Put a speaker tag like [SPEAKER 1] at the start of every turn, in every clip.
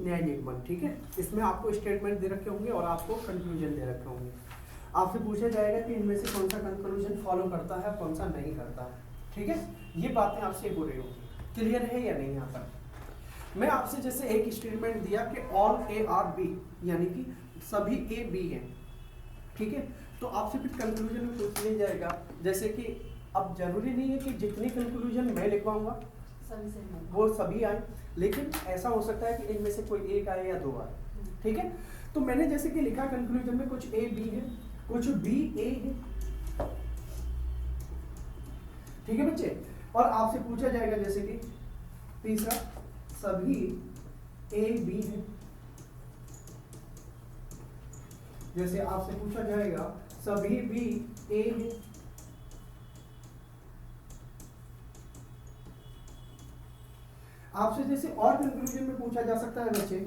[SPEAKER 1] न्याय निगमन, ठीक है। इसमें आपको स्टेटमेंट दे रखे होंगे और आपको कंक्लूजन दे रखे होंगे। आपसे पूछा जाएगा कि इनमें से कौन सा कंक्लूजन फॉलो करता है, कौन सा नहीं करता है, ठीक है। ये बातें आपसे हो रही होंगी, क्लियर है या नहीं। यहाँ पर मैं आपसे जैसे एक स्टेटमेंट दिया कि ऑल ए आर बी, यानी कि सभी ए बी हैं, ठीक है। तो आपसे फिर कंक्लूजन में पूछ लिया जाएगा, जैसे कि अब जरूरी नहीं है कि जितनी कंक्लूजन मैं लिखवाऊंगा वो सभी आए, लेकिन ऐसा हो सकता है कि इनमें से कोई एक आए या दो आए, ठीक है। तो मैंने जैसे कि लिखा कंक्लूजन में कुछ ए बी है, कुछ बी ए है, ठीक है बच्चे। और आपसे पूछा जाएगा जैसे कि तीसरा सभी ए बी है, जैसे आपसे पूछा जाएगा सभी बी ए है, आपसे जैसे और कंक्लूजन में पूछा जा सकता है बच्चे,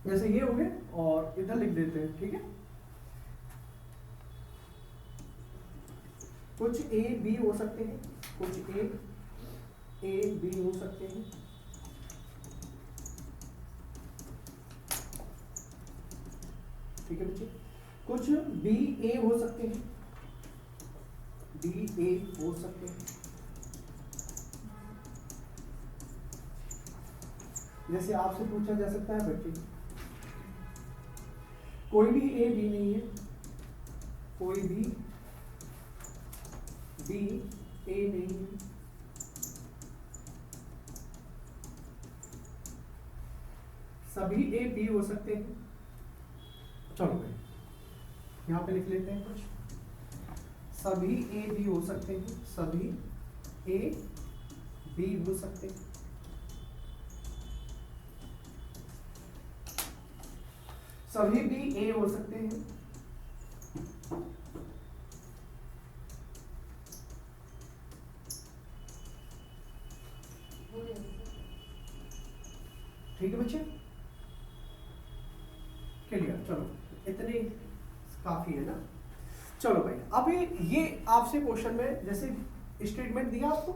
[SPEAKER 1] जैसे ये हो गए और इधर लिख देते हैं, ठीक है। कुछ ए बी हो सकते हैं, कुछ ए बी हो सकते हैं, ठीक है बच्चे। कुछ बी ए हो सकते हैं, बी ए हो सकते हैं, जैसे आपसे पूछा जा सकता है बच्चे कोई भी ए बी नहीं है, कोई भी बी ए नहीं है, सभी ए बी हो सकते हैं। चलो भाई यहाँ पे लिख लेते हैं कुछ, सभी ए बी हो सकते हैं, सभी ए बी हो सकते हैं, सभी भी ए हो सकते हैं, ठीक है बच्चे, क्लियर। चलो इतनी काफी है ना। चलो भाई अभी ये आपसे क्वेश्चन में जैसे स्टेटमेंट दिया आपको,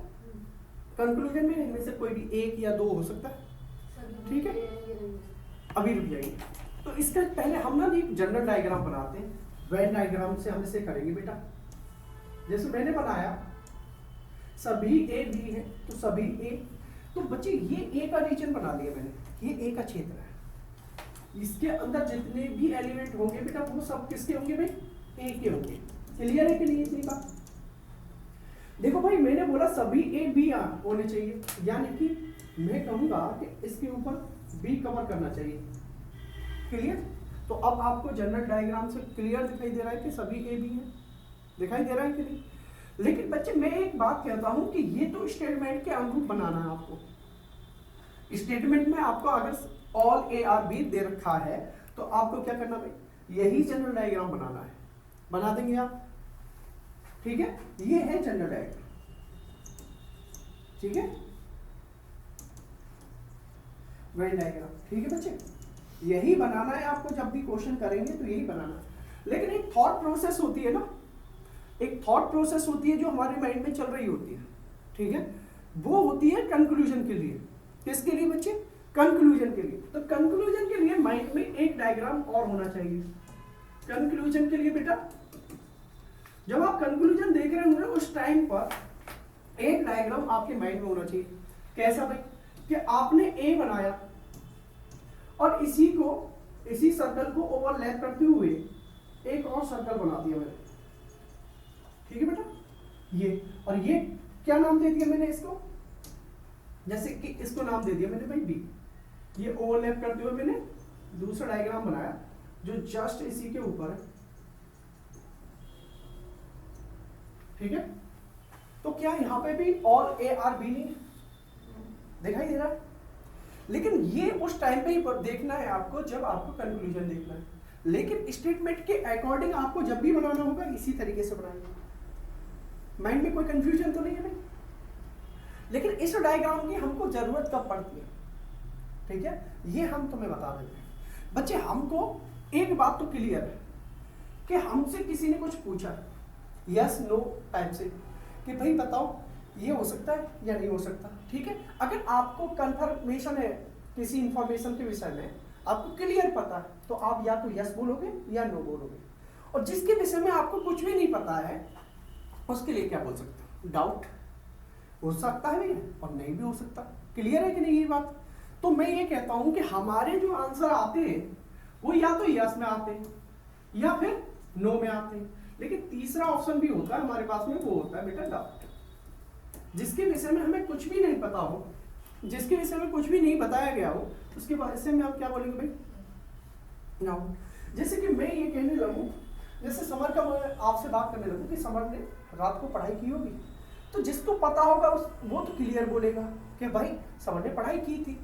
[SPEAKER 1] कंक्लूजन में इनमें से कोई भी एक या दो हो सकता है, ठीक है। अभी रुक जाइए, तो इसका पहले हम ना एक जनरल डायग्राम बनाते हैं, वेन डायग्राम से हम इसे करेंगे बेटा। जैसे मैंने बनाया सभी ए बी है, तो सभी ए, तो बच्चे ये ए का रीजन बना लिया मैंने, ये ए का क्षेत्र है, इसके अंदर जितने भी एलिमेंट होंगे बेटा वो सब किसके होंगे भाई, ए के होंगे। क्लियर है कि नहीं इतनी बात। देखो भाई मैंने बोला सभी ए बी होने चाहिए, यानी कि मैं कहूंगा कि इसके ऊपर बी कवर करना चाहिए, क्लियर। तो अब आपको जनरल डायग्राम से क्लियर दिखाई दे रहा है कि सभी ए बी है, दिखाई दे रहा है कि नहीं। लेकिन बच्चे मैं एक बात कहता हूं कि ये तो स्टेटमेंट के अनुरूप बनाना है आपको। स्टेटमेंट में आपको अगर ऑल ए आर बी दे रखा है तो आपको क्या करना भाई, यही जनरल डायग्राम बनाना है, बना देंगे आप, ठीक है। ये है जनरल डायग्राम, ठीक है, वेन डायग्राम, ठीक है बच्चे। यही बनाना है आपको, जब भी क्वेश्चन करेंगे तो यही बनाना है। लेकिन एक थॉट प्रोसेस होती है ना, एक थॉट प्रोसेस होती है जो हमारे माइंड में चल रही होती है, ठीक है। वो होती है कंक्लूजन के लिए, किसके लिए बच्चे, कंक्लूजन के लिए। तो कंक्लूजन के लिए माइंड में एक डायग्राम और होना चाहिए। कंक्लूजन के लिए बेटा जब आप कंक्लूजन देख रहे होंगे उस टाइम पर एक डायग्राम आपके माइंड में होना चाहिए। कैसा भाई, कि आपने ए बनाया और इसी सर्कल को ओवरलैप करते हुए एक और सर्कल बना दिया मैंने, ठीक है बेटा। ये और ये क्या नाम दे दिया मैंने इसको, जैसे कि इसको नाम दे दिया मैंने भाई बी। ये ओवरलैप करते हुए मैंने दूसरा डायग्राम बनाया जो जस्ट इसी के ऊपर है, ठीक है। तो क्या यहाँ पे भी ऑल ए आर बी नहीं दिखाई दे रहा है। लेकिन ये उस टाइम पे ही देखना है आपको जब आपको कंक्लूजन देखना है। लेकिन स्टेटमेंट के अकॉर्डिंग आपको जब भी बनाना होगा इसी तरीके से बनाएंगे। माइंड में कोई कंफ्यूजन तो नहीं है भाई। लेकिन इस डायग्राम की हमको जरूरत कब पड़ती है, ठीक है, ये हम तुम्हें बता देते हैं बच्चे। हमको एक बात तो क्लियर है कि हमसे किसी ने कुछ पूछा यस नो टाइप से कि भाई बताओ ये हो सकता है या नहीं हो सकता, ठीक है। अगर आपको कंफर्मेशन है किसी इंफॉर्मेशन के विषय में आपको क्लियर पता है तो आप या तो यस बोलोगे या नो बोलोगे, और जिसके विषय में आपको कुछ भी नहीं पता है उसके लिए क्या बोल सकते हो, डाउट हो सकता है भैया और नहीं भी हो सकता। क्लियर है कि नहीं ये बात? तो मैं ये कहता हूं कि हमारे जो आंसर आते हैं वो या तो यस में आते हैं या फिर नो में आते हैं, लेकिन तीसरा ऑप्शन भी होता है हमारे पास में, वो होता है बेटा डाउट। जिसके विषय में हमें कुछ भी नहीं पता हो, जिसके विषय में कुछ भी नहीं बताया गया हो, उसके विषय में आप क्या बोलेंगे भाई, डाउट। जैसे कि मैं ये कहने लगूं, जैसे समर का मैं आपसे बात करने लगूं कि समर ने रात को पढ़ाई की होगी, तो जिसको पता होगा वो तो क्लियर बोलेगा कि भाई समर ने पढ़ाई की थी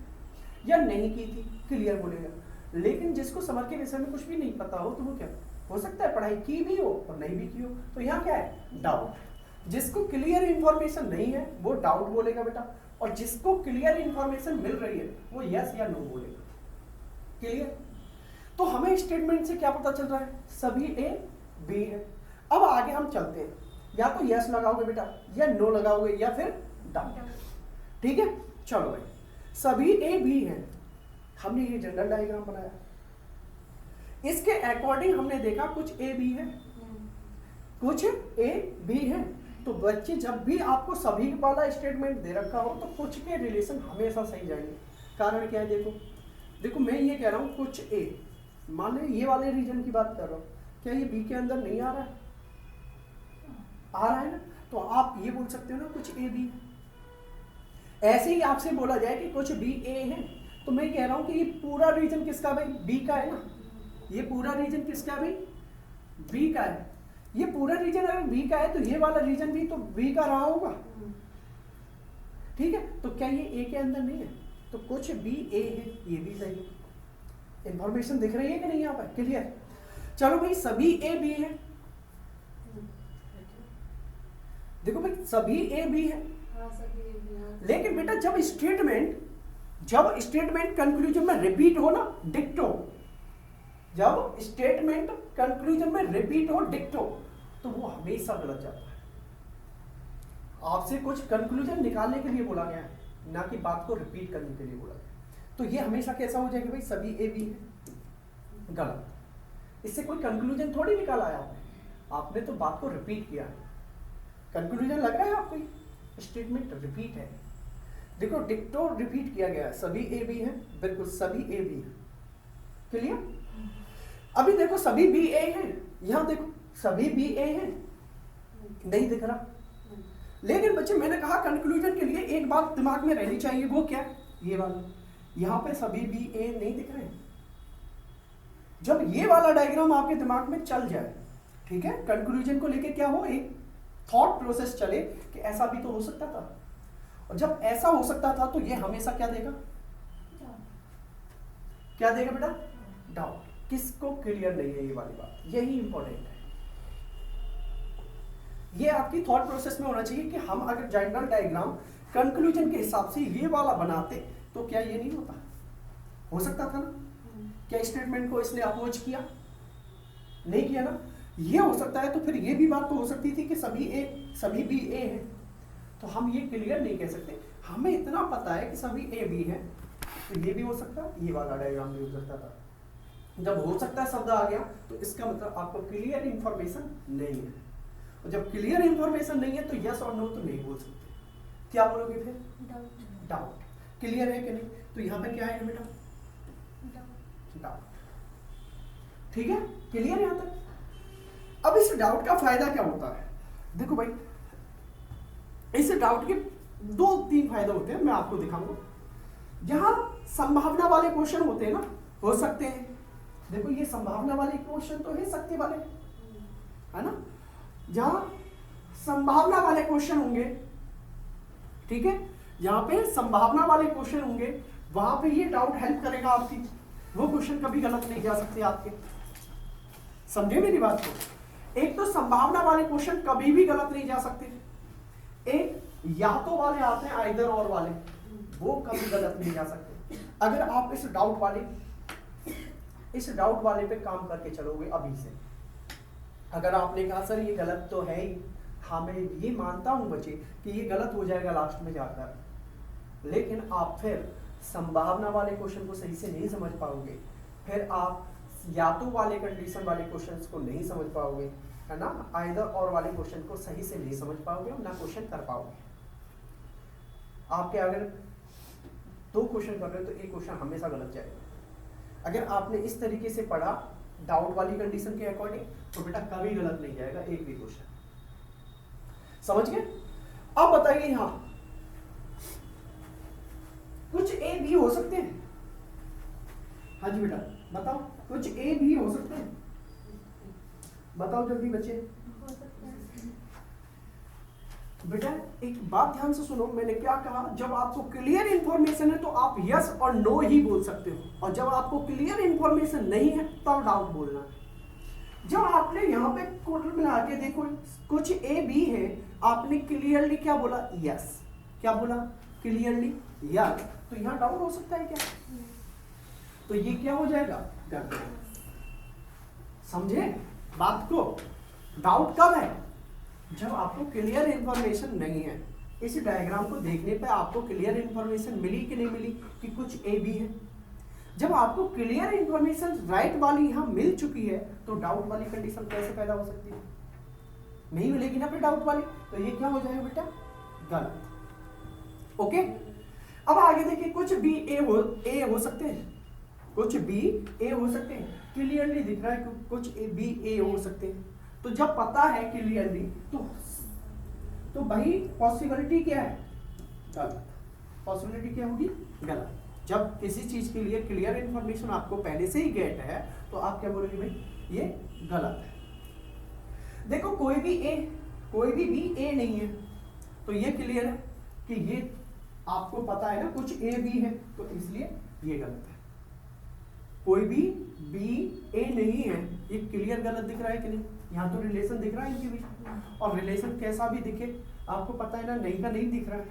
[SPEAKER 1] या नहीं की थी, क्लियर बोलेगा। लेकिन जिसको समर के विषय में कुछ भी नहीं पता हो तो वो क्या हो सकता है, पढ़ाई की भी हो और नहीं भी की हो, तो यहाँ क्या है, डाउट। जिसको क्लियर इंफॉर्मेशन नहीं है वो डाउट बोलेगा बेटा, और जिसको क्लियर इंफॉर्मेशन मिल रही है वो यस या नो बोलेगा। क्लियर? तो हमें स्टेटमेंट से क्या पता चल रहा है, सभी ए बी है। अब आगे हम चलते हैं, या तो यस लगाओगे बेटा या नो लगाओगे या फिर डाउट। ठीक है, चलो भाई, सभी ए बी है, हमने ये जनरल डायग्राम बनाया, इसके अकॉर्डिंग हमने देखा कुछ ए बी है कुछ ए बी है। तो बच्चे जब भी आपको सभी वाला स्टेटमेंट दे रखा हो तो कुछ के रिलेशन हमेशा सही जाएंगे। कारण क्या है, देखो देखो मैं ये कह रहा हूँ कुछ ए, मान लो ये वाले रीजन की बात कर रहा हूँ, क्या ये बी के अंदर नहीं आ रहा है, आ रहा है ना, तो आप ये बोल सकते हो ना कुछ ए बी। ऐसे ही आपसे बोला जाए कि कुछ बी ए है, तो मैं कह रहा हूं कि ये पूरा रीजन किसका भाई, बी का है ना, ये पूरा रीजन किसका भाई, बी का है। ये पूरा रीजन अगर बी का है तो ये वाला रीजन भी तो बी का रहा होगा। ठीक है, तो क्या ये ए के अंदर नहीं है, तो कुछ बी ए है, ये भी सही है। इंफॉर्मेशन दिख रही है कि नहीं यहाँ पर, क्लियर? चलो भाई, सभी ए बी है, देखो भाई सभी ए बी है, लेकिन बेटा जब स्टेटमेंट कंक्लूजन में रिपीट हो ना, डिक्टो, जब स्टेटमेंट कंक्लूजन में रिपीट हो डिक्टो, तो वो हमेशा गलत जाता है। आपसे कुछ कंक्लूजन निकालने के लिए बोला गया है, ना कि बात को रिपीट करने के लिए बोला गया, तो ये हमेशा कैसा हो जाएगा भाई, सभी ए बी है, गलत। इससे कोई कंक्लूजन थोड़ी निकाला है आपने तो बात को रिपीट किया है। कंक्लूजन लग रहा है आपको, स्टेटमेंट रिपीट है, देखो डिक्टो रिपीट किया गया है, सभी ए बी है, बिल्कुल सभी ए बी है। क्लियर? अभी देखो सभी बी ए है, यहां देखो सभी बी ए है, नहीं दिख रहा। लेकिन बच्चे मैंने कहा कंक्लूजन के लिए एक बात दिमाग में रहनी चाहिए, वो क्या, ये वाला, यहां पे सभी बी ए नहीं दिख रहे हैं। जब ये वाला डायग्राम आपके दिमाग में चल जाए, ठीक है, कंक्लूजन को लेके क्या हो, एक थॉट प्रोसेस चले कि ऐसा भी तो हो सकता था, और जब ऐसा हो सकता था तो ये हमेशा क्या देगा, क्या देगा बेटा, डाउट। किसको क्लियर नहीं है ये वाली बात, यही इंपॉर्टेंट है। ये आपकी थॉट प्रोसेस में होना चाहिए कि हम अगर जनरल डायग्राम कंक्लूजन के हिसाब से ये वाला बनाते तो क्या ये नहीं होता, हो सकता था ना। क्या स्टेटमेंट को इसने अपोज किया, नहीं किया ना, ये हो सकता है। तो फिर ये भी बात तो हो सकती थी कि सभी बी ए है, तो हम ये क्लियर नहीं कह सकते। हमें इतना पता है कि सभी ए बी है, तो ये भी हो सकता है, ये वाला डायग्राम भी हो सकता था। जब हो सकता है शब्द आ गया तो इसका मतलब आपको क्लियर इंफॉर्मेशन नहीं है, और जब क्लियर इंफॉर्मेशन नहीं है तो यस और नो तो नहीं बोल सकते। क्या बोलोगे फिर, डाउट। क्लियर है कि नहीं? तो यहाँ पे क्या है बेटा, डाउट। ठीक है, क्लियर यहाँ तक? अब इस डाउट का फायदा क्या होता है, देखो भाई इस डाउट के 2-3 फायदे होते हैं, मैं आपको दिखाऊंगा। जहां संभावना वाले क्वेश्चन होते हैं ना, हो सकते हैं, देखो ये संभावना वाले क्वेश्चन तो है, सत्य वाले है ना, जहां संभावना वाले क्वेश्चन होंगे, ठीक है, जहां पे संभावना वाले क्वेश्चन होंगे वहां पे ये डाउट हेल्प करेगा आपकी, वो क्वेश्चन कभी गलत नहीं जा सकते आपके। समझे मेरी बात को? एक तो संभावना वाले क्वेश्चन कभी भी गलत नहीं जा सकते, एक या तो वाले आते हैं आइदर और वाले, वो कभी गलत नहीं जा सकते। अगर आप इस डाउट वाले पे काम करके चलोगे अभी से, अगर आपने कहा सर ये गलत तो है ही, हाँ मैं ये मानता हूं बच्चे कि ये गलत हो जाएगा लास्ट में जाकर, लेकिन आप फिर संभावना वाले क्वेश्चन को सही से नहीं समझ पाओगे, फिर आप या तो वाले कंडीशन वाले क्वेश्चंस को नहीं समझ पाओगे, है ना, आइदर और वाले क्वेश्चन को सही से नहीं समझ पाओगे और ना क्वेश्चन कर पाओगे। आपके अगर 2 क्वेश्चन कर रहे हो तो एक क्वेश्चन हमेशा गलत जाएगा। अगर आपने इस तरीके से पढ़ा डाउट वाली कंडीशन के अकॉर्डिंग तो बेटा कभी गलत नहीं जाएगा एक भी क्वेश्चन। समझ गए? अब बताइए यहां कुछ ए भी हो सकते हैं। हाँ जी बेटा बताओ, कुछ ए भी हो सकते हैं, बताओ जल्दी बच्चे। बेटा एक बात ध्यान से सुनो, मैंने क्या कहा, जब आपको क्लियर इंफॉर्मेशन है तो आप यस और नो ही बोल सकते हो, और जब आपको क्लियर इंफॉर्मेशन नहीं है तब डाउट बोलना है। जब आपने यहाँ पे टोटल मिला के देखो कुछ ए बी है, आपने क्लियरली क्या बोला, यस, क्या बोला, क्लियरली यस, तो यहाँ डाउट हो सकता है क्या? तो ये क्या हो जाएगा, समझे बात को? डाउट कब है, जब आपको क्लियर इंफॉर्मेशन नहीं है। इस डायग्राम को देखने पे आपको क्लियर इंफॉर्मेशन मिली कि नहीं मिली कि कुछ ए बी है। जब आपको क्लियर इंफॉर्मेशन राइट वाली यहाँ मिल चुकी है तो डाउट वाली कंडीशन कैसे पैदा हो सकती है? नहीं मिलेगी ना फिर डाउट वाली, तो ये क्या हो जाएगा बेटा, गलत। ओके, अब आगे देखिए, कुछ बी ए हो सकते हैं, कुछ बी ए हो सकते हैं, क्लियरली दिख रहा है कि कुछ बी ए हो सकते हैं। तो जब पता है क्लियरली तो भाई पॉसिबिलिटी क्या है, गलत। पॉसिबिलिटी क्या होगी, गलत। जब किसी चीज के लिए क्लियर इंफॉर्मेशन आपको पहले से ही गेट है तो आप क्या बोलोगे, भाई ये गलत है। देखो कोई भी बी ए नहीं है तो ये क्लियर है कि ये आपको पता है ना कुछ ए बी है, तो इसलिए ये गलत है। कोई भी बी ए नहीं है, ये क्लियर गलत दिख रहा है कि नहीं? यहाँ तो रिलेशन दिख रहा है इनके बीच, और रिलेशन कैसा भी दिखे आपको पता है ना, नहीं का नहीं दिख रहा है,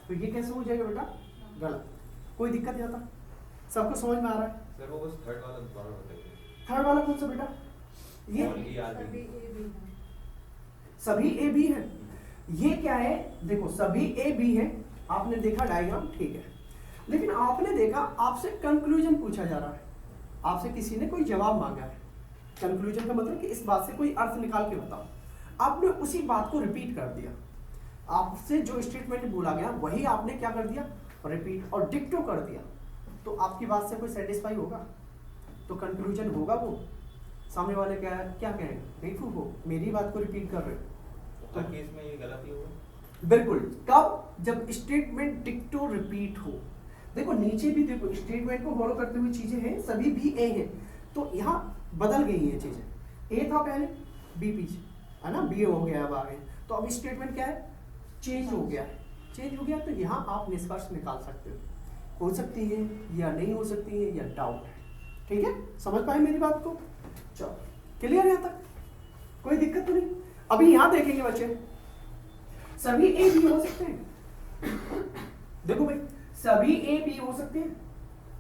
[SPEAKER 1] तो ये कैसे हो जाएगा बेटा, गलत। कोई दिक्कत नहीं आता, सबको समझ में आ रहा है?
[SPEAKER 2] सर वो बस थर्ड वाला दोबारा बताइए।
[SPEAKER 1] थर्ड वाला कौन सा बेटा, ये सभी ए बी है। ये क्या है, देखो सभी ए बी है, आपने देखा डायग्राम, ठीक है, लेकिन आपने देखा आपसे कंक्लूजन पूछा जा रहा है, आपसे किसी ने कोई जवाब मांगा है। कंक्लूजन का मतलब कि इस बात से कोई अर्थ निकाल के बताओ। आपने उसी बात को रिपीट कर दिया, आपसे जो स्टेटमेंट बोला गया वही आपने क्या कर दिया, रिपीट और डिक्टो कर दिया। तो आपकी बात से कोई सेटिस्फाई होगा? तो कंक्लूजन होगा वो, सामने वाले क्या कहेंगे, बेवकूफ हो, मेरी बात को रिपीट कर रहे हो।
[SPEAKER 2] तो केस में ये गलत ही होगा।
[SPEAKER 1] बिल्कुल, कब, जब स्टेटमेंट डिक्टो रिपीट हो। देखो नीचे भी देखो, स्टेटमेंट को फॉलो करते हुए चीजें हैं, सभी भी ए हैं, तो यहाँ बदल गई हैं चीजें। ए था पहले, बी पीछे, है ना, बी हो गया अब आगे, तो अब स्टेटमेंट क्या है, चेंज हो गया है। चेंज हो गया तो यहाँ आप निष्कर्ष निकाल सकते हो सकती है या नहीं हो सकती है, या डाउट है। ठीक है, समझ पाए मेरी बात को? चलो क्लियर है यहाँ तक, कोई दिक्कत तो नहीं? अभी यहाँ देखेंगे बच्चे, सभी ए बी हो सकते हैं। देखो भाई, सभी ए बी हो सकते हैं,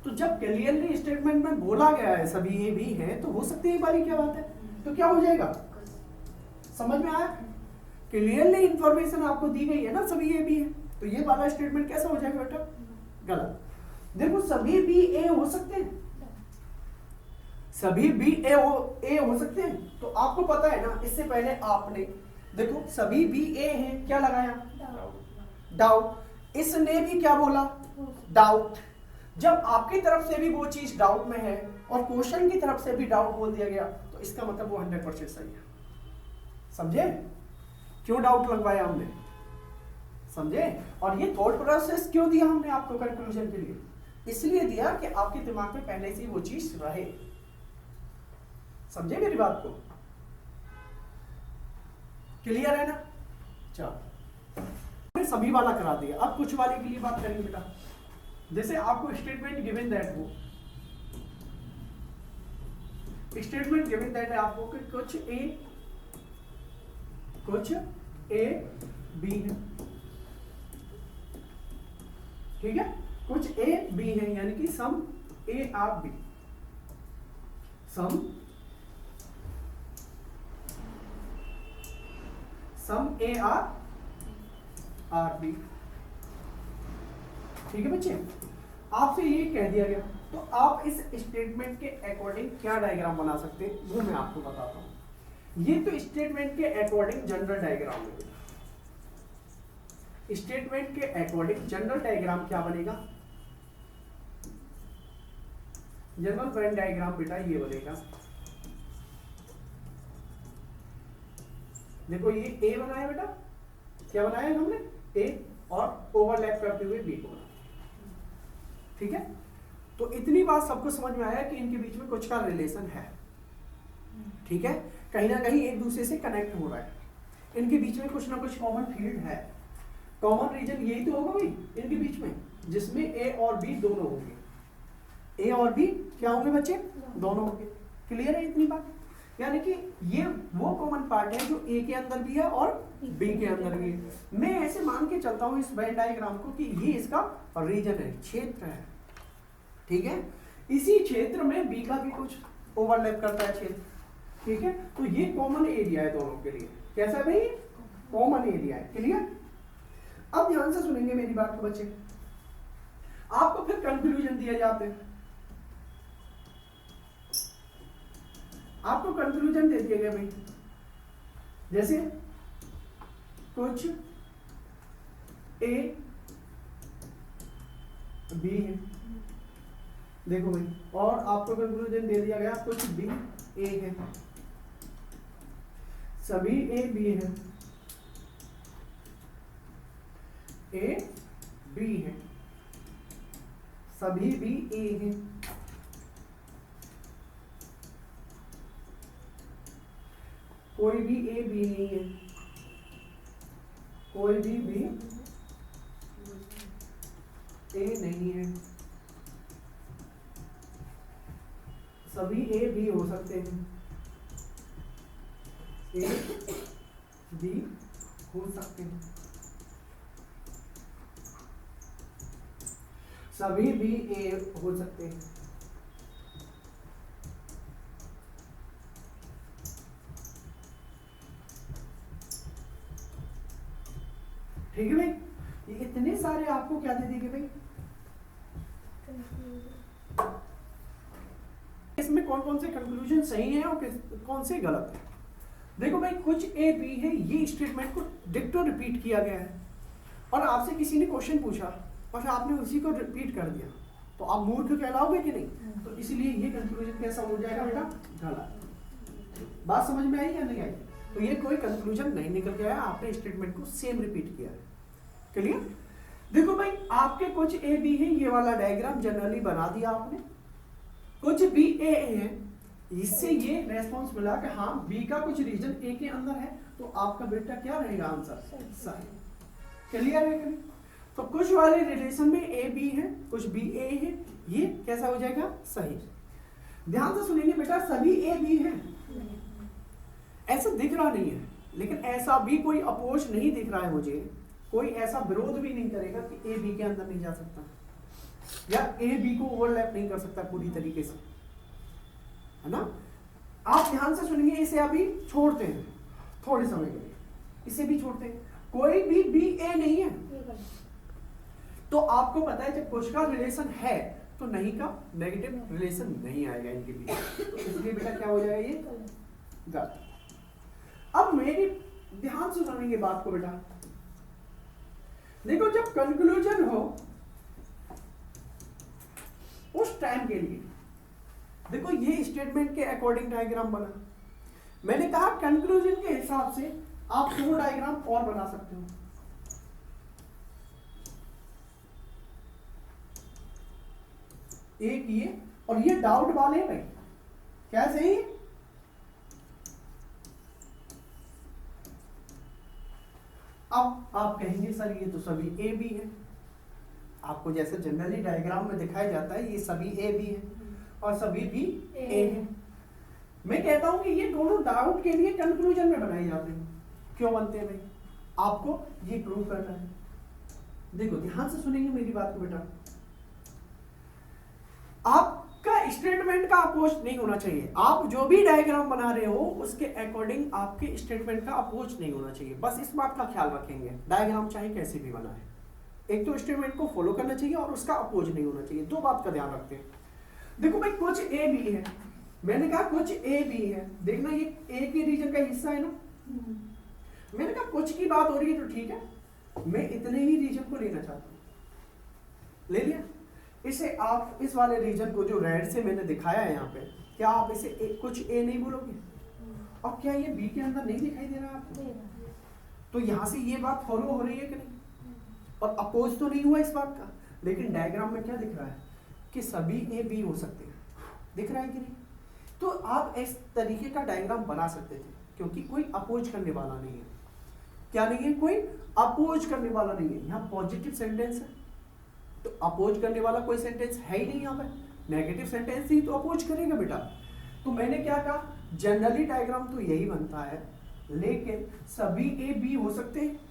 [SPEAKER 1] तो जब क्लियरली स्टेटमेंट में बोला गया है सभी ए बी है तो हो सकते हैं, वाली क्या बात है, तो क्या हो जाएगा, समझ में आया? क्लियरली इंफॉर्मेशन आपको दी गई है ना, सभी ए बी है, तो ये वाला स्टेटमेंट कैसा हो जाएगा बेटा, गलत। देखो सभी बी ए हो सकते हैं, सभी बी ए हो सकते हैं, तो आपको पता है ना, इससे पहले आपने देखो सभी बी ए हैं, क्या लगाया, डाउट। इसने भी क्या बोला, डाउट। जब आपकी तरफ से भी वो चीज डाउट में है और क्वेश्चन की तरफ से भी डाउट बोल दिया गया तो इसका मतलब वो 100% सही है। समझे क्यों डाउट लगवाया हमने, समझे? और ये थॉट प्रोसेस क्यों दिया हमने आपको कंक्लूजन के लिए, इसलिए दिया कि आपके दिमाग में पहले से वो चीज रहे। समझे मेरी बात को? क्लियर है ना? चलो सभी वाला करा दिया, अब कुछ वाले के लिए बात करेंगे बेटा। जैसे आपको स्टेटमेंट गिवन दैट हो, स्टेटमेंट गिवन दैट है आपको कि कुछ ए बी है, ठीक है, कुछ ए बी है, यानी कि sum A R B, sum A R B, ठीक है बच्चे? आपसे ये कह दिया गया, तो आप इस स्टेटमेंट के अकॉर्डिंग क्या डायग्राम बना सकते हैं वो मैं आपको बताता हूं। ये तो स्टेटमेंट के अकॉर्डिंग जनरल डायग्राम है। स्टेटमेंट के अकॉर्डिंग जनरल डायग्राम क्या बनेगा? जनरल वेन डायग्राम बेटा ये बनेगा, देखो ये ए बनाया बेटा, क्या बनाया हमने? ए, और ओवरलैप करते हुए बी को बनाया। ठीक है, तो इतनी बात सबको समझ में आया कि इनके बीच में कुछ का रिलेशन है। ठीक है, कहीं ना कहीं एक दूसरे से कनेक्ट हो रहा है, इनके बीच में कुछ ना कुछ कॉमन फील्ड है, कॉमन रीजन यही तो होगा भाई इनके बीच में, जिसमें ए और बी दोनों होंगे। ए और बी क्या होंगे बच्चे? दोनों होंगे। क्लियर है इतनी बात? यानी कि ये वो कॉमन पार्ट है जो ए के अंदर भी है और बी के अंदर भी है। मैं ऐसे मान के चलता हूं इस वेन डायग्राम को कि ये इसका रीजन है, क्षेत्र है। ठीक है, इसी क्षेत्र में बी का भी कुछ ओवरलैप करता है क्षेत्र। ठीक है, तो ये कॉमन एरिया है दोनों के लिए। कैसा भाई? कॉमन एरिया है। क्लियर? अब ध्यान से सुनेंगे मेरी बात को बच्चे, आपको फिर कंक्लूजन दिए जाते हैं। आपको कंक्लूजन दे दिया गया भाई, जैसे कुछ ए बी है, देखो भाई, और आपको कंक्लूजन दे दिया गया कुछ बी ए है, सभी ए बी है, ए बी है, सभी बी ए है, कोई भी ए बी नहीं है, कोई भी बी ए नहीं है, सभी ए बी हो सकते हैं, ए बी हो सकते हैं, सभी भी ए हो सकते हैं। ठीक है भाई, ये इतने सारे आपको क्या दे देंगे भाई? इसमें कौन कौन से कंक्लूजन सही है और कौन से गलत है। देखो भाई, कुछ ए बी है, ये स्टेटमेंट को डिक्टो रिपीट किया गया है, और आपसे किसी ने क्वेश्चन पूछा और आपने उसी को रिपीट कर दिया, तो आप मूर्ख कहलाओगे कि नहीं? तो इसलिए ये कंक्लूजन कैसा हो जाएगा बेटा? गलत। बात समझ में आई या नहीं आई? तो ये कोई कंक्लूजन नहीं निकल के आया, आपने स्टेटमेंट को सेम रिपीट किया है। क्लियर? देखो भाई, आपके कुछ ए बी है, ये वाला डायग्राम जनरली बना दिया आपने, कुछ बी ए है, इससे ये रेस्पॉन्स मिला कि हाँ बी का कुछ रीजन ए के अंदर है, तो आपका बेटा क्या रहेगा आंसर? सही। क्लियर है कि नहीं? तो कुछ वाले रिलेशन में ए बी है, कुछ बी ए है, ये कैसा हो जाएगा? सही। ध्यान से सुनेंगे बेटा, सभी ए बी है ऐसा दिख रहा नहीं है, लेकिन ऐसा भी कोई अपोज नहीं दिख रहा है मुझे, कोई ऐसा विरोध भी नहीं करेगा कि ए बी के अंदर नहीं जा सकता या ए बी को ओवरलैप नहीं कर सकता पूरी तरीके से, है ना? आप ध्यान से सुनेंगे, इसे अभी छोड़ते हैं थोड़े समय के लिए, इसे भी छोड़ते हैं, कोई भी बी ए नहीं है। तो आपको पता है जब कुछ का रिलेशन है तो नहीं का नेगेटिव रिलेशन नहीं आएगा इनके बीच, तो इसलिए बेटा क्या हो जाएगा? ये गलत। अब मेरी ध्यान से सुनेंगे बात को बेटा, देखो जब कंक्लूजन हो उस टाइम के लिए, देखो ये स्टेटमेंट के अकॉर्डिंग डायग्राम बना, मैंने कहा कंक्लूजन के हिसाब से आप 2 डायग्राम और बना सकते हो। एक ये और ये डाउट वाले भाई, क्या सही? अब आप कहेंगे सर ये तो सभी ए बी है, आपको जैसे जनरली डायग्राम में दिखाया जाता है ये सभी ए बी है और सभी भी ए है। मैं कहता हूं कि ये दोनों डाउट के लिए कंक्लूजन में बनाए जाते हैं। क्यों बनते हैं भाई? आपको ये प्रूव करना है। देखो ध्यान से सुनेंगे मेरी बात को बेटा, आपका स्टेटमेंट का अपोज नहीं होना चाहिए, आप जो भी डायग्राम बना रहे हो उसके अकॉर्डिंग आपके स्टेटमेंट का अपोज नहीं होना चाहिए, बस इस बात का ख्याल रखेंगे, डायग्राम चाहे कैसे भी बनाए। एक तो स्टेटमेंट को फॉलो करना चाहिए और उसका अपोज नहीं होना चाहिए, दो बात का ध्यान रखते हैं। देखो भाई कुछ ए बी है, मैंने कहा कुछ ए बी है, देखना ये ए के रीजन का हिस्सा है ना, मैंने कहा कुछ की बात हो रही है तो ठीक है, मैं इतने ही रीजन को लेना चाहता हूँ, ले लिया। इसे आप इस वाले रीजन को जो रेड से मैंने दिखाया है यहाँ पे, क्या आप इसे कुछ ए नहीं बोलोगे? और क्या ये बी के अंदर नहीं दिखाई दे रहा है आपको? तो यहाँ से ये बात फॉलो हो रही है कि नहीं? और अपोज तो नहीं हुआ इस बात का, लेकिन डायग्राम में क्या दिख रहा है कि सभी ए बी हो सकते हैं, दिख रहा है कि नहीं? तो आप इस तरीके का डायग्राम बना सकते थे, क्योंकि कोई अपोज करने वाला नहीं है। क्या नहीं है? कोई अपोज करने वाला नहीं है। यहाँ पॉजिटिव सेंटेंस है तो अपोज करने वाला कोई सेंटेंस है ही नहीं यहाँ पे, नेगेटिव सेंटेंस ही तो अपोज करेगा बेटा। तो मैंने क्या कहा, जनरली डायग्राम तो यही बनता है, लेकिन सभी ए बी हो सकते हैं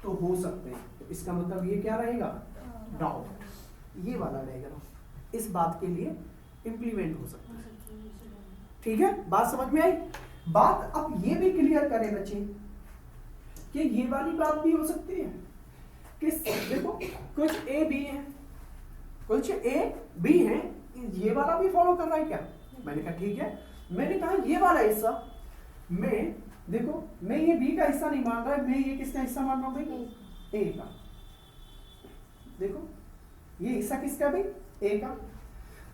[SPEAKER 1] तो हो सकते हैं, तो इसका मतलब ये क्या रहेगा? डाउट। ये वाला डायग्राम इस बात के लिए इंप्लीमेंट हो सकता है। ठीक है, बात समझ में आई? बात अब ये भी क्लियर करें बच्चे कि ये वाली बात भी हो सकती है कि देखो कुछ ए बी है, कुछ ए बी है, ये वाला भी फॉलो कर रहा है क्या? मैंने कहा ठीक है। मैंने कहा ये वाला हिस्सा मैं, देखो मैं ये बी का हिस्सा नहीं मान रहा है, मैं ये किसका हिस्सा मान रहा हूं भाई? ए का। देखो ये हिस्सा किसका भाई? ए का।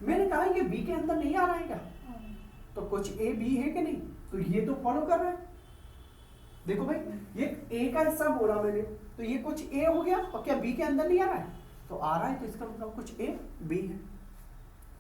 [SPEAKER 1] मैंने कहा ये बी के अंदर नहीं आ रहा है क्या? तो कुछ ए बी है कि नहीं? तो ये तो फॉलो कर रहा है। देखो भाई ये ए का हिस्सा बोला मैंने, तो ये कुछ ए हो गया, और क्या बी के अंदर नहीं आ रहा है? तो आ रहा है, तो इसका मतलब कुछ ए बी है।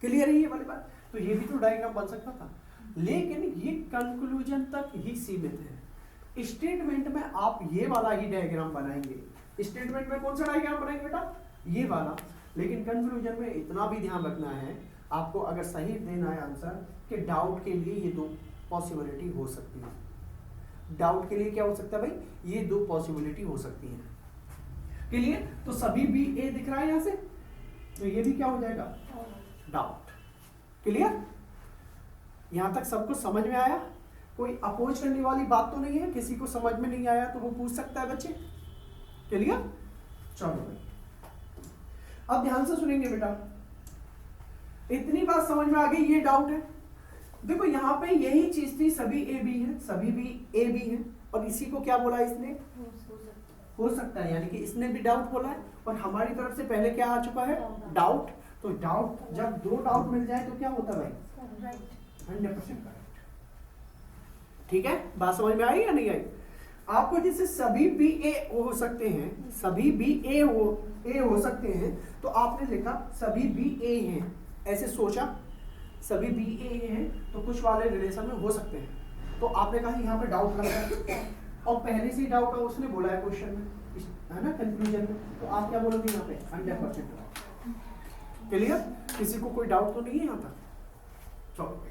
[SPEAKER 1] क्लियर है ये वाली बात? तो ये भी तो डायग्राम बन सकता था, लेकिन ये कंक्लूजन तक ही सीमित है। स्टेटमेंट में आप ये वाला ही डायग्राम बनाएंगे। स्टेटमेंट में कौन सा डायग्राम बनाएंगे बेटा? ये वाला। लेकिन कंक्लूजन में इतना भी ध्यान रखना है आपको, अगर सही देना है आंसर, कि डाउट के लिए ये दो पॉसिबिलिटी हो सकती है। डाउट के लिए क्या हो सकता है भाई? ये दो पॉसिबिलिटी हो सकती है। क्लियर? तो सभी बी ए दिख रहा है यहां से, तो ये भी क्या हो जाएगा? डाउट। क्लियर? यहां तक सबको समझ में आया? कोई अपोज करने वाली बात तो नहीं है? किसी को समझ में नहीं आया तो वो पूछ सकता है बच्चे। क्लियर? चलो भाई अब ध्यान से सुनेंगे बेटा। इतनी बात समझ में आ गई, ये डाउट है। देखो यहाँ पे यही चीज थी, सभी ए बी है, सभी भी ए बी है, और इसी को क्या बोला इसने? हो सकता है, यानी कि इसने भी डाउट बोला है, और हमारी तरफ से पहले क्या आ चुका है? डाउट। तो डाउट, जब दो डाउट मिल जाए तो क्या होता है भाई? 100% करेक्ट। ठीक है, बात समझ में आई या नहीं आई? आपको जैसे सभी बी ए हो सकते हैं, सभी बी ए हो सकते हैं, तो आपने लिखा सभी बी ए हैं, ऐसे सोचा सभी बी ए हैं तो कुछ वाले रिलेशन में हो सकते हैं, तो आपने कहा यहाँ पे डाउट लगा है, और पहले से ही डाउट है, उसने बोला है क्वेश्चन में, है ना, कंक्लूजन में, तो आप क्या बोलोगे यहाँ पे? 100% डाउट। क्लियर? किसी को कोई डाउट तो नहीं है यहाँ तक? चलो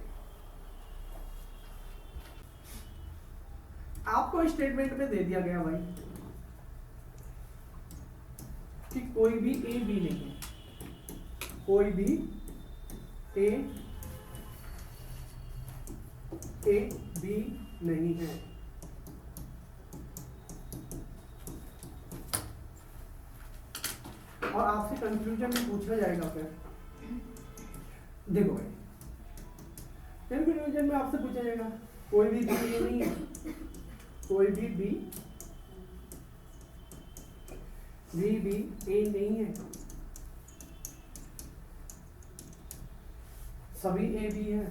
[SPEAKER 1] आपको स्टेटमेंट में दे दिया गया भाई कि कोई भी ए बी नहीं है, कोई भी ए बी नहीं है। और आपसे कंक्लूजन में पूछा जाएगा फिर, देखो भाई कंक्लूजन में आपसे पूछा जाएगा कोई भी बी नहीं है, कोई भी बी ए नहीं है, सभी ए बी है।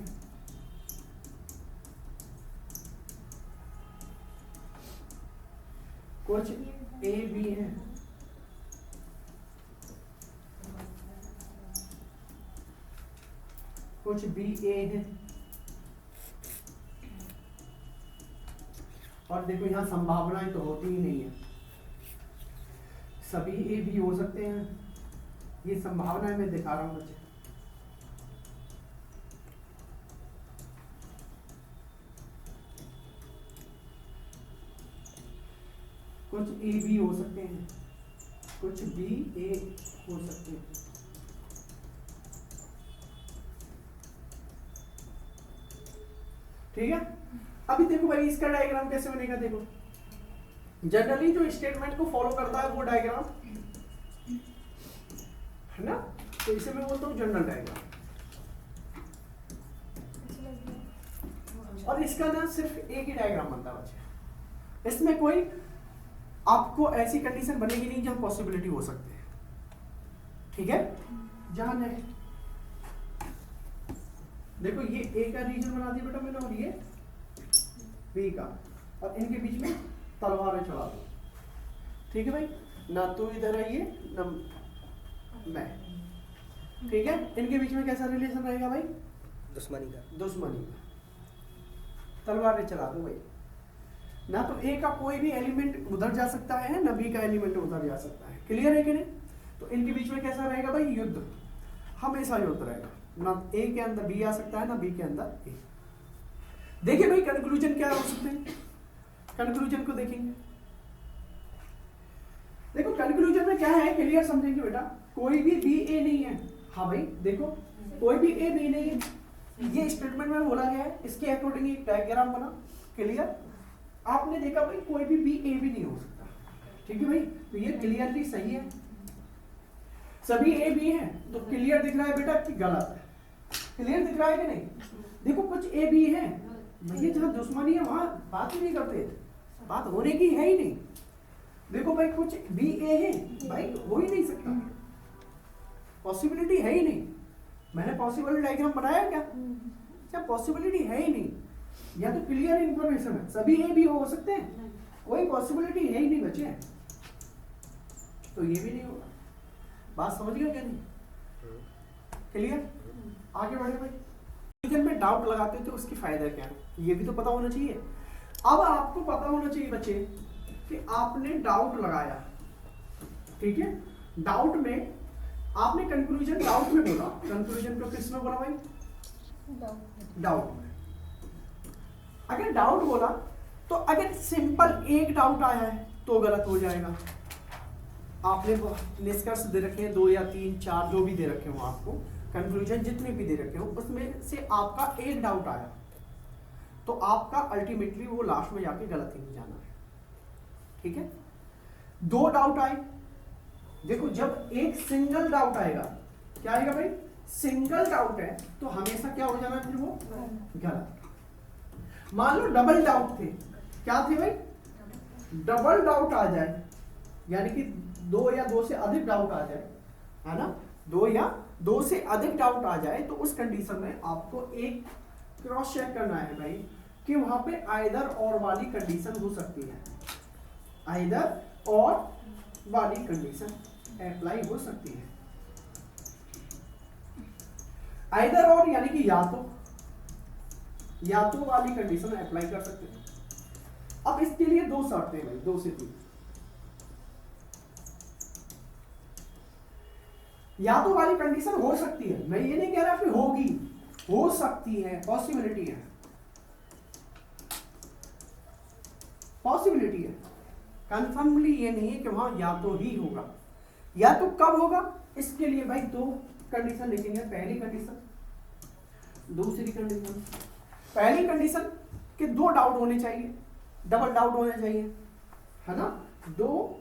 [SPEAKER 1] कुछ ए बी है, कुछ बी ए है, और देखो यहां संभावनाएं तो होती ही नहीं है, सभी ए बी हो सकते हैं, ये संभावनाएं मैं दिखा रहा हूं बच्चे। कुछ ए बी हो सकते हैं, कुछ बी ए हो सकते हैं। ठीक है, अभी देखो भाई इसका डायग्राम कैसे बनेगा। देखो जनरली जो स्टेटमेंट को फॉलो करता है वो डायग्राम है ना, तो इसे मैं बोलता हूँ जनरल डायग्राम। और इसका ना सिर्फ एक ही डायग्राम बनता है बच्चे, इसमें कोई आपको ऐसी कंडीशन बनेगी नहीं जहां पॉसिबिलिटी हो सकती है, ठीक है। जहां है देखो ये ए का रीजन बना दिया बेटा मैंने, और ये बी का, और इनके बीच में तलवारें चला दो, ठीक है भाई, ना तो इधर आइए ना मैं, ठीक है। इनके बीच में कैसा रिलेशन रहेगा भाई,
[SPEAKER 3] दुश्मनी का।
[SPEAKER 1] दुश्मनी का, तलवारें चला दो भाई, ना तो ए का कोई भी एलिमेंट उधर जा सकता है ना बी का एलिमेंट उधर जा सकता है, क्लियर है कि नहीं। तो इनके बीच में कैसा रहेगा भाई, युद्ध, हमेशा युद्ध रहेगा, ना ए के अंदर बी आ सकता है ना बी के अंदर ए। देखिए भाई कंक्लूजन क्या हो सकते हैं, कंक्लूजन को देखेंगे। देखो कंक्लूजन में क्या है, क्लियर समझेंगे बेटा, कोई भी बी ए नहीं है। हाँ भाई देखो कोई भी ए बी नहीं है, ये स्टेटमेंट में बोला गया है, इसके अकॉर्डिंग एक डायग्राम बना, क्लियर। आपने देखा भाई कोई भी बी ए भी नहीं हो सकता, ठीक है भाई, तो ये क्लियरली सही है। सभी ए बी हैं तो क्लियर दिख रहा है बेटा कि गलत है, क्लियर दिख रहा है कि नहीं। देखो कुछ ए बी है भैया, जहां दुश्मनी है वहां बात ही नहीं करते, बात होने की है ही नहीं। देखो भाई कुछ बी ए है भाई, हो ही नहीं सकता, पॉसिबिलिटी है ही नहीं। मैंने पॉसिबल डायग्राम बनाया क्या, क्या पॉसिबिलिटी है ही नहीं, या तो क्लियर इंफॉर्मेशन है, सभी ए भी हो सकते हैं, कोई पॉसिबिलिटी है ही नहीं बच्चे, तो ये भी नहीं होगा। बात समझ गए क्या नहीं, क्लियर। आगे बढ़े भाई, कंक्लूजन में डाउट लगाते हैं तो उसकी फायदा क्या है, ये भी तो पता होना चाहिए। अब आपको पता होना चाहिए बच्चे कि आपने डाउट लगाया, ठीक है, डाउट में आपने कंक्लूजन डाउट में बोला, कंक्लूजन को किस में बोला भाई, डाउट में। अगर डाउट बोला तो अगर सिंपल एक डाउट आया है तो गलत हो जाएगा। आपने निष्कर्ष दे रखे हैं 2 या 3 4 जो भी दे रखे हो आपको, कंक्लूजन जितने भी दे रखे हो, उसमें से आपका एक डाउट आया तो आपका अल्टीमेटली वो लास्ट में जाके गलत ही नहीं जाना है, ठीक है। 2 डाउट आए, देखो जब एक सिंगल डाउट आएगा, क्या आएगा भाई, सिंगल डाउट है तो हमेशा क्या हो जाना फिर वो गलत। मान लो डबल डाउट थे, क्या थे भाई, डबल डाउट आ जाए, यानी कि 2 या 2 से अधिक डाउट आ जाए, है ना, 2 या 2 से अधिक डाउट आ जाए, तो उस कंडीशन में आपको एक क्रॉस चेक करना है भाई कि वहां पे आइदर और वाली कंडीशन हो सकती है, आइदर और वाली कंडीशन अप्लाई हो सकती है। आइदर और यानी कि या तो वाली कंडीशन अप्लाई कर सकते हैं। अब इसके लिए 2 शर्तें हैं भाई, 2 से 3। या तो वाली कंडीशन हो सकती है, मैं ये नहीं कह रहा कि होगी, हो सकती है, पॉसिबिलिटी है, पॉसिबिलिटी है, कंफर्मली ये नहीं है कि वहां या तो ही होगा। या तो कब होगा, इसके लिए भाई 2 कंडीशन लिखेंगे, पहली कंडीशन, दूसरी कंडीशन। पहली कंडीशन कि 2 डाउट होने चाहिए, डबल डाउट होने चाहिए, है ना, 2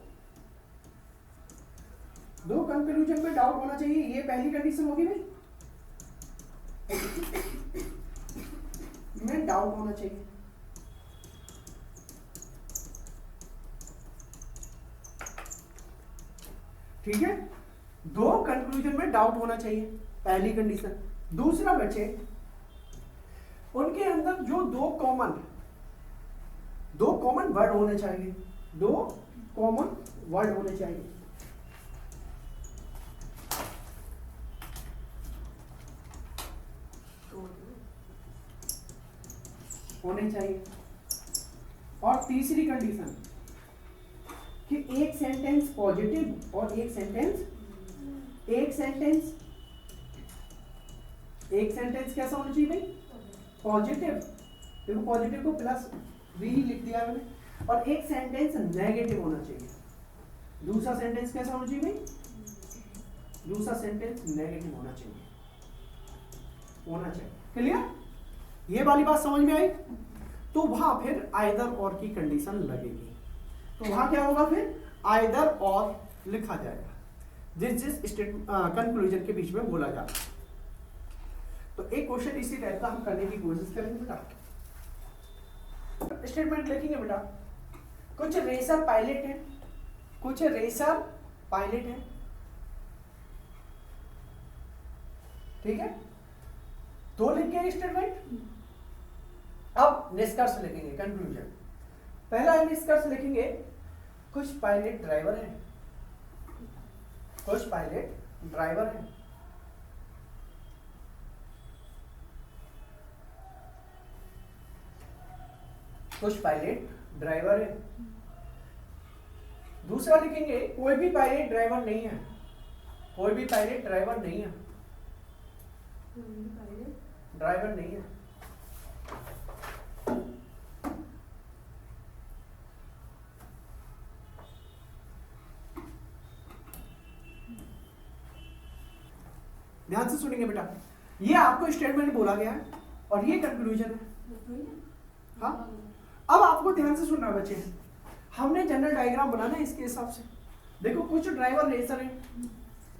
[SPEAKER 1] कंक्लूजन में डाउट होना चाहिए, ये पहली कंडीशन होगी भाई, में डाउट होना चाहिए। ठीक है, 2 कंक्लूजन में डाउट होना चाहिए, पहली कंडीशन। दूसरा बचे उनके अंदर जो 2 कॉमन वर्ड होने चाहिए, 2 कॉमन वर्ड होने चाहिए। होने चाहिए। और तीसरी कंडीशन कि एक सेंटेंस पॉजिटिव और एक सेंटेंस कैसा होना चाहिए भाई, पॉजिटिव। देखो पॉजिटिव को प्लस वी लिख दिया मैंने, और एक सेंटेंस नेगेटिव होना चाहिए। दूसरा सेंटेंस कैसा होना चाहिए भाई, दूसरा सेंटेंस नेगेटिव होना चाहिए, क्लियर। ये वाली बात समझ में आई, तो वहां फिर आइदर और की कंडीशन लगेगी, तो वहां क्या होगा, फिर आइदर और लिखा जाएगा। जिस कंक्लूजन के बीच में बोला जाता है। तो एक क्वेश्चन इसी टाइप का हम करने की कोशिश करेंगे बेटा। स्टेटमेंट लिखेंगे बेटा, कुछ रेसर पायलट है, कुछ रेसर पायलट है, ठीक है, दो लिखेंगे स्टेटमेंट। अब निष्कर्ष लिखेंगे, कंक्लूजन। पहला निष्कर्ष लिखेंगे, कुछ पायलट ड्राइवर है, कुछ पायलट ड्राइवर है, कुछ पायलट ड्राइवर है। दूसरा लिखेंगे, कोई भी पायलट ड्राइवर नहीं है, कोई भी पायलट ड्राइवर नहीं है, ड्राइवर नहीं है। ध्यान से सुनेंगे बेटा, ये आपको स्टेटमेंट बोला गया है और ये कंक्लूजन है। हाँ, अब आपको ध्यान से सुनना बच्चे, हमने जनरल डायग्राम बनाना है इसके हिसाब से। देखो कुछ ड्राइवर रेसर है,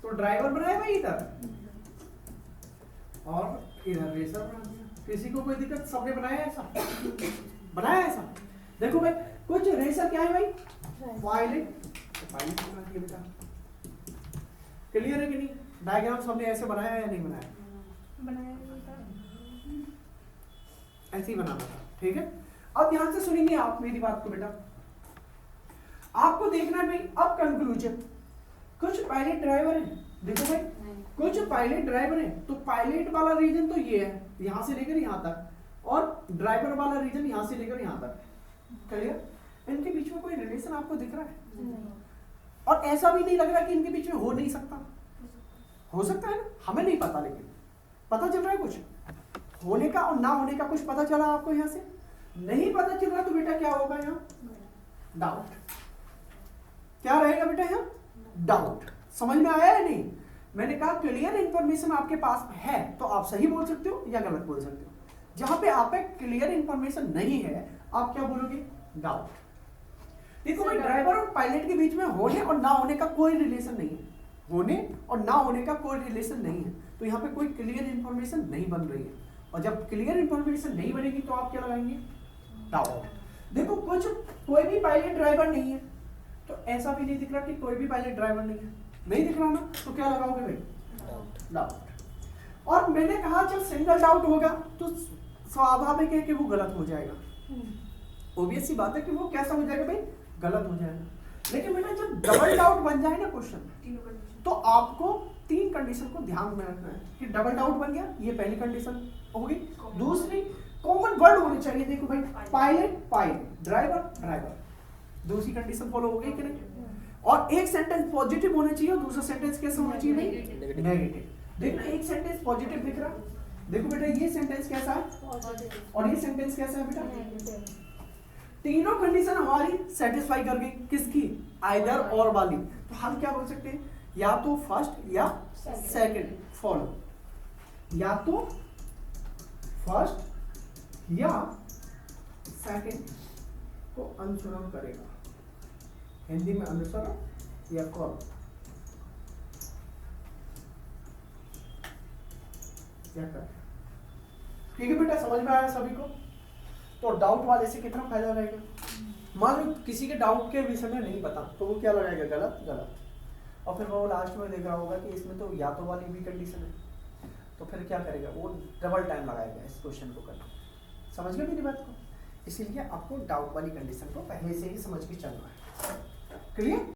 [SPEAKER 1] तो ड्राइवर बनाया भाई इधर और इधर रेसर बना दिया। किसी को कोई दिक्कत? सबने बनाया ऐसा, बनाया ऐसा। देखो भाई, कुछ रेसर क्या है भाई? पायलट, पायलट बना दिया बेटा। क्लियर है कि नहीं? डायग्राम सबने ऐसे बनाया है या नहीं बनाया?
[SPEAKER 3] बनाया
[SPEAKER 1] ऐसे ही बनाना था, ठीक है। अब ध्यान से सुनेंगे आप मेरी बात को बेटा, आपको देखना है भाई। अब कंक्लूजन, कुछ पायलट ड्राइवर है, देखो भाई कुछ पायलट ड्राइवर है, तो पायलट वाला रीजन तो ये है, यहां से लेकर यहां तक, और ड्राइवर वाला रीजन यहां से लेकर यहां तक। क्लियर? इनके बीच में कोई रिलेशन आपको दिख रहा है? और ऐसा भी नहीं लग रहा कि इनके बीच में हो नहीं सकता। हो सकता है ना, हमें नहीं पता, लेकिन पता चल रहा है कुछ होने का और ना होने का। कुछ पता चला आपको यहां से? नहीं पता चल रहा तो बेटा क्या होगा यहाँ? डाउट। क्या रहेगा बेटा यहाँ? डाउट। समझ में आया है नहीं? मैंने कहा क्लियर इंफॉर्मेशन आपके पास है तो आप सही बोल सकते हो या गलत बोल सकते हो। जहां पे आप पे क्लियर इंफॉर्मेशन नहीं है, आप क्या बोलोगे? डाउट। देखो भाई, ड्राइवर और पायलट के बीच में होने और ना होने का कोई रिलेशन नहीं है, होने और ना होने का कोई रिलेशन नहीं है, तो यहाँ पे कोई क्लियर इंफॉर्मेशन नहीं बन रही है। और जब क्लियर इंफॉर्मेशन नहीं बनेगी तो आप क्या लगाएंगे? डाउट। देखो कुछ कोई भी पायलट ड्राइवर नहीं है, तो ऐसा भी नहीं दिख रहा कि कोई भी पायलट ड्राइवर नहीं है, नहीं दिख रहा ना, तो क्या लगाओगे भाई? डाउट। और मैंने कहा जब सिंगल डाउट होगा तो स्वाभाविक है कि वो गलत हो जाएगा। ओबियस सी बात है कि वो कैसा हो जाएगा भाई? गलत हो जाएगा। लेकिन बेटा जब डबल डाउट बन जाए ना क्वेश्चन, तो आपको तीन कंडीशन को ध्यान में रखना है कि डबल डाउट बन गया, ये पहली कंडीशन होगी। दूसरी, कॉमन वर्ड होने चाहिए। देखो भाई, पायलट पायलट, ड्राइवर ड्राइवर, दूसरी कंडीशन फॉलो हो गई कि नहीं? और एक सेंटेंस पॉजिटिव होना चाहिए और दूसरा सेंटेंस कैसा होना चाहिए भाई? नेगेटिव। देखना, एक सेंटेंस पॉजिटिव दिख रहा, देखो बेटा ये सेंटेंस कैसा है और ये सेंटेंस कैसा है बेटा? तीनों कंडीशन हमारी सेटिस्फाई कर गई, किसकी? आइदर और वाली। तो हम क्या बोल सकते हैं? या तो फर्स्ट या सेकंड फॉलो, या तो फर्स्ट या सेकंड को अनुसरण करेगा। हिंदी में अनुसरण या फॉलो या कर। ठीक है बेटा, समझ में आया सभी को? तो डाउट वाले से कितना फायदा रहेगा? मान लो किसी के डाउट के विषय में नहीं पता, तो वो क्या लगाएगा? गलत गलत। और फिर वो लास्ट में देख रहा होगा कि इसमें तो या तो वाली भी कंडीशन है, तो फिर क्या करेगा? वो डबल टाइम लगाएगा इस क्वेश्चन को करने। समझ गए मेरी बात को? इसीलिए आपको डाउट वाली कंडीशन को पहले से ही समझ के चलना है। क्लियर?